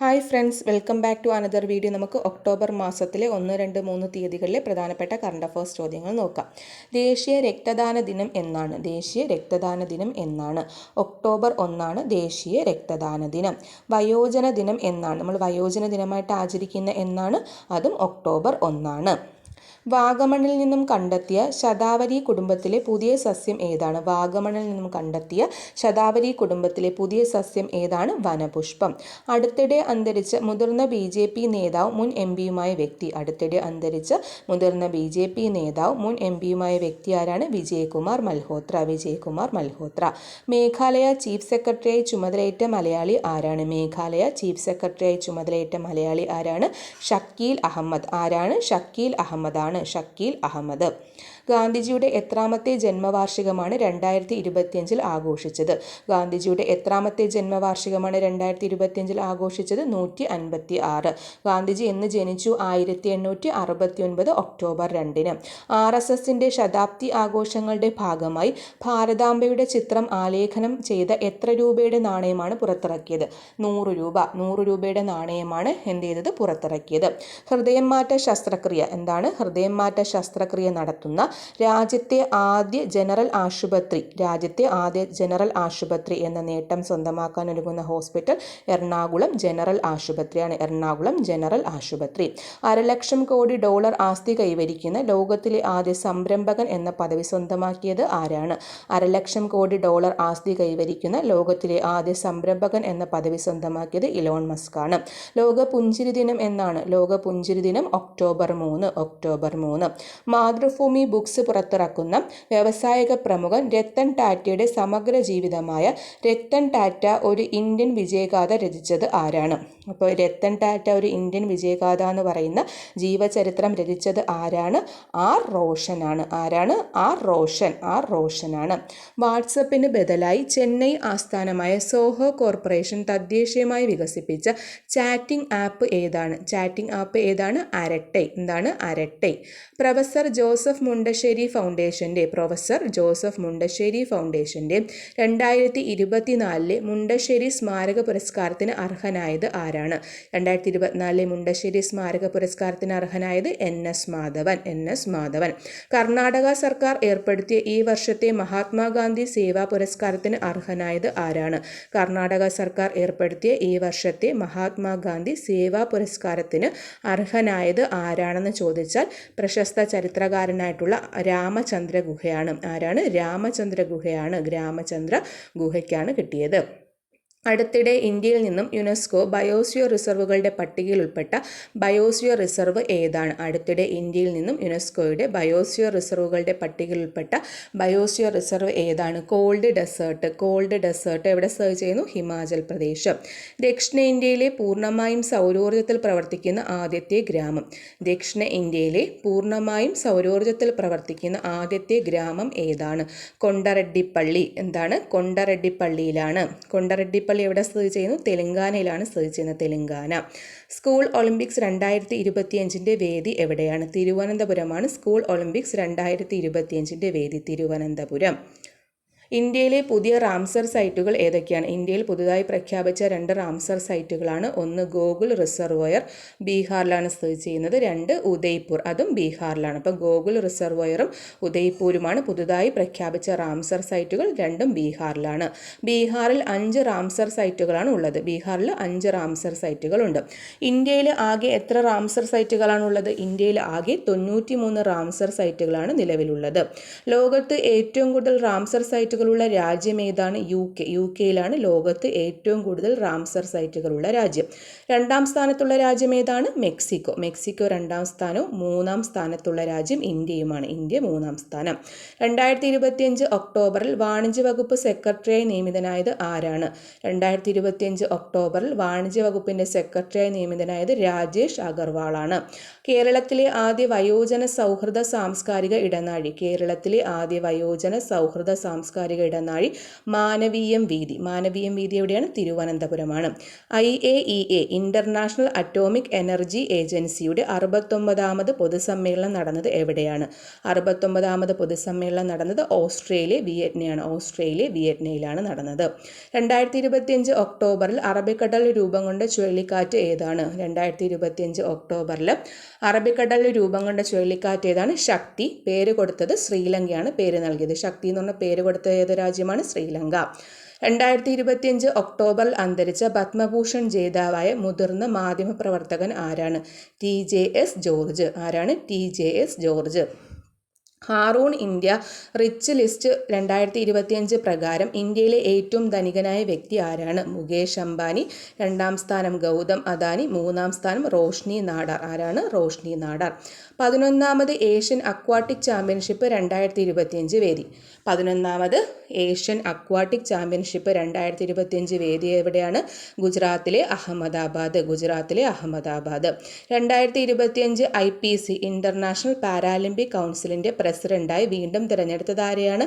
Hi friends, welcome back to another video. നമുക്ക് October മാസത്തിലെ 1, 2, 3 തീയതികളിലെ പ്രധാനപ്പെട്ട കറണ്ട് അഫയേഴ്സ് ചോദ്യങ്ങൾ നോക്കാം. ദേശീയ രക്തദാന ദിനം എന്നാണ്? ദേശീയ രക്തദാന ദിനം എന്നാണ്? ഒക്ടോബർ 1 ദേശീയ രക്തദാന ദിനം. വയോജന ദിനം എന്നാണ്? നമ്മൾ വയോജന ദിനമായിട്ട് ആചരിക്കുന്ന എന്നാണ്? അതും ഒക്ടോബർ 1. വാഗമണിൽ നിന്നും കണ്ടെത്തിയ ശതാവരി കുടുംബത്തിലെ പുതിയ സസ്യം ഏതാണ്? വാഗമണിൽ നിന്നും കണ്ടെത്തിയ ശതാവരി കുടുംബത്തിലെ പുതിയ സസ്യം ഏതാണ്? വനപുഷ്പം. അടുത്തിടെ അന്തരിച്ച മുതിർന്ന BJP നേതാവ് മുൻ MPയുമായ വ്യക്തി. അടുത്തിടെ അന്തരിച്ച മുതിർന്ന BJP നേതാവ് മുൻ MPയുമായ വ്യക്തി ആരാണ്? വിജയകുമാർ മൽഹോത്ര. വിജയകുമാർ മൽഹോത്ര. മേഘാലയ ചീഫ് സെക്രട്ടറിയായി ചുമതലയേറ്റ മലയാളി ആരാണ്? മേഘാലയ ചീഫ് സെക്രട്ടറിയായി ചുമതലയേറ്റ മലയാളി ആരാണ്? ഷക്കീൽ അഹമ്മദ്. ആരാണ്? ഷക്കീൽ അഹമ്മദാണ്. ഷക്കീൽ അഹമ്മദ്. ഗാന്ധിജിയുടെ എത്രാമത്തെ ജന്മവാർഷികമാണ് 2025 ആഘോഷിച്ചത്? ഗാന്ധിജിയുടെ എത്രാമത്തെ ജന്മവാർഷികമാണ് 2025 ആഘോഷിച്ചത്? 156. ഗാന്ധിജി എന്ന് ജനിച്ചു? 1869 ഒക്ടോബർ 2. RSSന്റെ ശതാബ്ദി ആഘോഷങ്ങളുടെ ഭാഗമായി ഭാരതാംബയുടെ ചിത്രം ആലേഖനം ചെയ്ത എത്ര രൂപയുടെ നാണയമാണ് പുറത്തിറക്കിയത്? 100 രൂപ. 100 രൂപയുടെ നാണയമാണ് എന്ത് ചെയ്തത്? പുറത്തിറക്കിയത്. ഹൃദയം മാറ്റ ശസ്ത്രക്രിയ എന്താണ്? ഹൃദയം മാറ്റ ശസ്ത്രക്രിയ നടത്തുന്ന രാജ്യത്തെ ആദ്യ ജനറൽ ആശുപത്രി എന്ന നേട്ടം സ്വന്തമാക്കാൻ ഒരുങ്ങുന്ന ഹോസ്പിറ്റൽ എറണാകുളം ജനറൽ ആശുപത്രിയാണ്. എറണാകുളം ജനറൽ ആശുപത്രി. $1,00,000 കോടി ആസ്തി കൈവരിക്കുന്ന ലോകത്തിലെ ആദ്യ സംരംഭകൻ എന്ന പദവി സ്വന്തമാക്കിയത് ആരാണ്? $1,00,000 കോടി ആസ്തി കൈവരിക്കുന്ന ലോകത്തിലെ ആദ്യ സംരംഭകൻ എന്ന പദവി സ്വന്തമാക്കിയത് ഇലോൺ മസ്ക് ആണ്. ലോക പുഞ്ചിരി ദിനം എന്നാണ്? ലോക പുഞ്ചിരി ദിനം ഒക്ടോബർ 3. ഒക്ടോബർ 3. മാതൃഭൂമി ബുക്സ് പുറത്തിറക്കുന്ന വ്യവസായിക പ്രമുഖൻ രത്തൻ ടാറ്റയുടെ സമഗ്ര ജീവിതമായ രത്തൻ ടാറ്റ ഒരു ഇന്ത്യൻ വിജയഗാഥ രചിച്ചത് ആരാണ്? അപ്പോൾ രത്തൻ ടാറ്റ ഒരു ഇന്ത്യൻ വിജയഗാഥ എന്ന് പറയുന്ന ജീവചരിത്രം രചിച്ചത് ആരാണ്? R. റോഷനാണ്. ആരാണ്? R. റോഷനാണ്. വാട്സപ്പിന് ബദലായി ചെന്നൈ ആസ്ഥാനമായ സോഹോ കോർപ്പറേഷൻ തദ്ദേശീയമായി വികസിപ്പിച്ച ചാറ്റിംഗ് ആപ്പ് ഏതാണ്? ചാറ്റിംഗ് ആപ്പ് ഏതാണ്? അരട്ടൈ. എന്താണ്? അരട്ടൈ. പ്രൊഫസർ ജോസഫ് മുണ്ടശ്ശേരി ഫൗണ്ടേഷൻ്റെ 2024 മുണ്ടശ്ശേരി സ്മാരക പുരസ്കാരത്തിന് അർഹനായത് ആരാണ്? 2024 മുണ്ടശ്ശേരി സ്മാരക പുരസ്കാരത്തിന് അർഹനായത് NS മാധവൻ. കർണാടക സർക്കാർ ഏർപ്പെടുത്തിയ ഈ വർഷത്തെ മഹാത്മാഗാന്ധി സേവാ പുരസ്കാരത്തിന് അർഹനായത് ആരാണ്? കർണാടക സർക്കാർ ഏർപ്പെടുത്തിയ ഈ വർഷത്തെ മഹാത്മാഗാന്ധി സേവാ പുരസ്കാരത്തിന് അർഹനായത് ആരാണെന്ന് ചോദിച്ചാൽ പ്രശസ്ത ചരിത്രകാരനായിട്ടുള്ള രാമചന്ദ്ര ഗുഹയാണ്. ആരാണ്? രാമചന്ദ്ര ഗുഹയ്ക്കാണ് കിട്ടിയത്. അടുത്തിടെ ഇന്ത്യയിൽ നിന്നും യുനെസ്കോ ബയോസ്ഫിയർ റിസർവുകളുടെ പട്ടികയിൽ ഉൾപ്പെട്ട ബയോസ്ഫിയർ റിസർവ് ഏതാണ്? അടുത്തിടെ ഇന്ത്യയിൽ നിന്നും യുനെസ്കോയുടെ ബയോസ്ഫിയർ റിസർവുകളുടെ പട്ടികയിൽ ഉൾപ്പെട്ട ബയോസ്ഫിയർ റിസർവ് ഏതാണ്? കോൾഡ് ഡെസേർട്ട് എവിടെ സ്ഥിതി ചെയ്യുന്നു? ഹിമാചൽ പ്രദേശ്. ദക്ഷിണേന്ത്യയിലെ പൂർണ്ണമായും സൗരോർജ്ജത്തിൽ പ്രവർത്തിക്കുന്ന ആദ്യത്തെ ഗ്രാമം. ദക്ഷിണേന്ത്യയിലെ പൂർണ്ണമായും സൗരോർജ്ജത്തിൽ പ്രവർത്തിക്കുന്ന ആദ്യത്തെ ഗ്രാമം ഏതാണ്? കൊണ്ടറെഡ്ഡിപ്പള്ളി. എന്താണ്? കൊണ്ടറെഡ്ഡിപ്പള്ളിയിലാണ്. കൊണ്ടറെഡ്ഡിപ്പള്ളി എവിടെ സ്ഥിതി ചെയ്യുന്നു? തെലങ്കാനയിലാണ് സ്ഥിതി ചെയ്യുന്നത്. തെലങ്കാന. സ്കൂൾ ഒളിമ്പിക്സ് 2025 വേദി എവിടെയാണ്? തിരുവനന്തപുരമാണ്. സ്കൂൾ ഒളിമ്പിക്സ് 2025 വേദി തിരുവനന്തപുരം. ഇന്ത്യയിലെ പുതിയ റാംസർ സൈറ്റുകൾ ഏതൊക്കെയാണ്? ഇന്ത്യയിൽ പുതുതായി പ്രഖ്യാപിച്ച 2 റാംസർ സൈറ്റുകളാണ്. 1 ഗോകുൽ റിസർവോയർ, ബീഹാറിലാണ് സ്ഥിതി ചെയ്യുന്നത്. 2 ഉദയ്പൂർ, അതും ബീഹാറിലാണ്. അപ്പോൾ ഗോകുൽ റിസർവോയറും ഉദയ്പൂരുമാണ് പുതുതായി പ്രഖ്യാപിച്ച റാംസർ സൈറ്റുകൾ. രണ്ടും ബീഹാറിലാണ്. ബീഹാറിൽ 5 റാംസർ സൈറ്റുകളാണ് ഉള്ളത്. ബീഹാറിൽ 5 റാംസർ സൈറ്റുകളുണ്ട്. ഇന്ത്യയിൽ ആകെ എത്ര റാംസർ സൈറ്റുകളാണുള്ളത്? ഇന്ത്യയിൽ ആകെ 93 റാംസർ സൈറ്റുകളാണ് നിലവിലുള്ളത്. ലോകത്ത് ഏറ്റവും കൂടുതൽ റാംസർ സൈറ്റുകളുള്ള രാജ്യം ഏതാണ്? യുകെയിലാണ് ലോകത്ത് ഏറ്റവും കൂടുതൽ റാംസർ സൈറ്റുകളുള്ള രാജ്യം. 2ാം സ്ഥാനത്തുള്ള രാജ്യം ഏതാണ്? മെക്സിക്കോ. 2ാം സ്ഥാനവും 3ാം സ്ഥാനത്തുള്ള രാജ്യം ഇന്ത്യയുമാണ്. ഇന്ത്യ 3ാം സ്ഥാനം. 2025 ഒക്ടോബറിൽ വാണിജ്യ വകുപ്പ് സെക്രട്ടറിയായി നിയമിതനായത് ആരാണ്? 2025 ഒക്ടോബറിൽ വാണിജ്യ വകുപ്പിന്റെ സെക്രട്ടറിയായി നിയമിതനായത് രാജേഷ് അഗർവാളാണ്. കേരളത്തിലെ ആദ്യ വയോജന സൗഹൃദ സാംസ്കാരിക ഇടനാഴി. കേരളത്തിലെ ആദ്യ വയോജന സൗഹൃദ സാംസ്കാരിക സാംസ്കാരിക ഇടനാഴി മാനവീയം വീതി എവിടെയാണ്? തിരുവനന്തപുരമാണ്. IAEA ഇന്റർനാഷണൽ അറ്റോമിക് എനർജി ഏജൻസിയുടെ 69ാമത് പൊതുസമ്മേളനം നടന്നത് എവിടെയാണ്? 69ാമത് പൊതുസമ്മേളനം നടന്നത് ഓസ്ട്രേലിയ വിയറ്റ്നയിലാണ് നടന്നത്. 2025 ഒക്ടോബറിൽ അറബിക്കടലിൽ രൂപം കൊണ്ട ചുഴലിക്കാറ്റ് ഏതാണ്? 2025 ഒക്ടോബറിൽ അറബിക്കടലിൽ രൂപം കൊണ്ട ചുഴലിക്കാറ്റ് ഏതാണ്? ശക്തി. പേര് കൊടുത്തത് ശ്രീലങ്കയാണ് പേര് നൽകിയത്. ശക്തി എന്ന് പറഞ്ഞ പേര് കൊടുത്ത ഏത് രാജ്യമാണ്? ശ്രീലങ്ക. 2025 ഒക്ടോബറിൽ അന്തരിച്ച പത്മഭൂഷൺ ജേതാവായ മുതിർന്ന മാധ്യമപ്രവർത്തകൻ ആരാണ്? TJS George. ആരാണ്? TJS George. Hurun India rich list 2025 പ്രകാരം ഇന്ത്യയിലെ ഏറ്റവും ധനികനായ വ്യക്തി ആരാണ്? മുകേഷ് അംബാനി. 2ാം സ്ഥാനം ഗൗതം അദാനി. 3ാം സ്ഥാനം റോഷ്നി നാടാർ. ആരാണ്? റോഷ്നി നാടാർ. 11ാമത് ഏഷ്യൻ അക്വാട്ടിക് ചാമ്പ്യൻഷിപ്പ് 2025 വേദി. 11ാമത് ഏഷ്യൻ അക്വാട്ടിക് ചാമ്പ്യൻഷിപ്പ് 2025 വേദി എവിടെയാണ്? ഗുജറാത്തിലെ അഹമ്മദാബാദ്. 2025 IPC ഇന്റർനാഷണൽ പാരാലിമ്പിക് കൗൺസിലിന്റെ പ്രസിഡന്റായി വീണ്ടും തിരഞ്ഞെടുത്തത് ആരെയാണ്?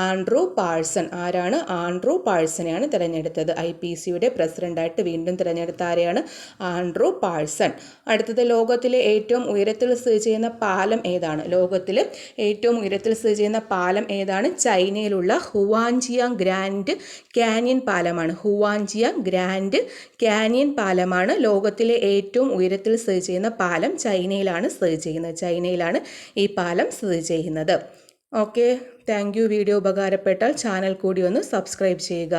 Andrew Parson. ആരാണ്? ആൻഡ്രൂ പാഴ്സണെയാണ് തിരഞ്ഞെടുത്തത്. IPCയുടെ പ്രസിഡന്റായിട്ട് വീണ്ടും തിരഞ്ഞെടുത്ത ആരെയാണ്? Andrew Parson. അടുത്തത് ലോകത്തിലെ ഏറ്റവും ഉയരത്തിൽ സ്ഥിതി ചെയ്യുന്ന പാലം ഏതാണ്? ലോകത്തിൽ ഏറ്റവും ഉയരത്തിൽ സ്ഥിതി ചെയ്യുന്ന പാലം ഏതാണ്? ചൈനയിലുള്ള ഹുവാൻജിയാങ് ഗ്രാൻഡ് കാനിയൻ പാലമാണ്. ഹുവാൻജിയാങ് ഗ്രാൻഡ് കാനിയൻ പാലമാണ് ലോകത്തിലെ ഏറ്റവും ഉയരത്തിൽ സ്ഥിതി ചെയ്യുന്ന പാലം. ചൈനയിലാണ് ഈ പാലം സ്ഥിതി ചെയ്യുന്നത്. Okay, thank you. വീഡിയോ ഉപകാരപ്പെട്ടാൽ ചാനൽ കൂടി ഒന്ന് സബ്സ്ക്രൈബ് ചെയ്യുക.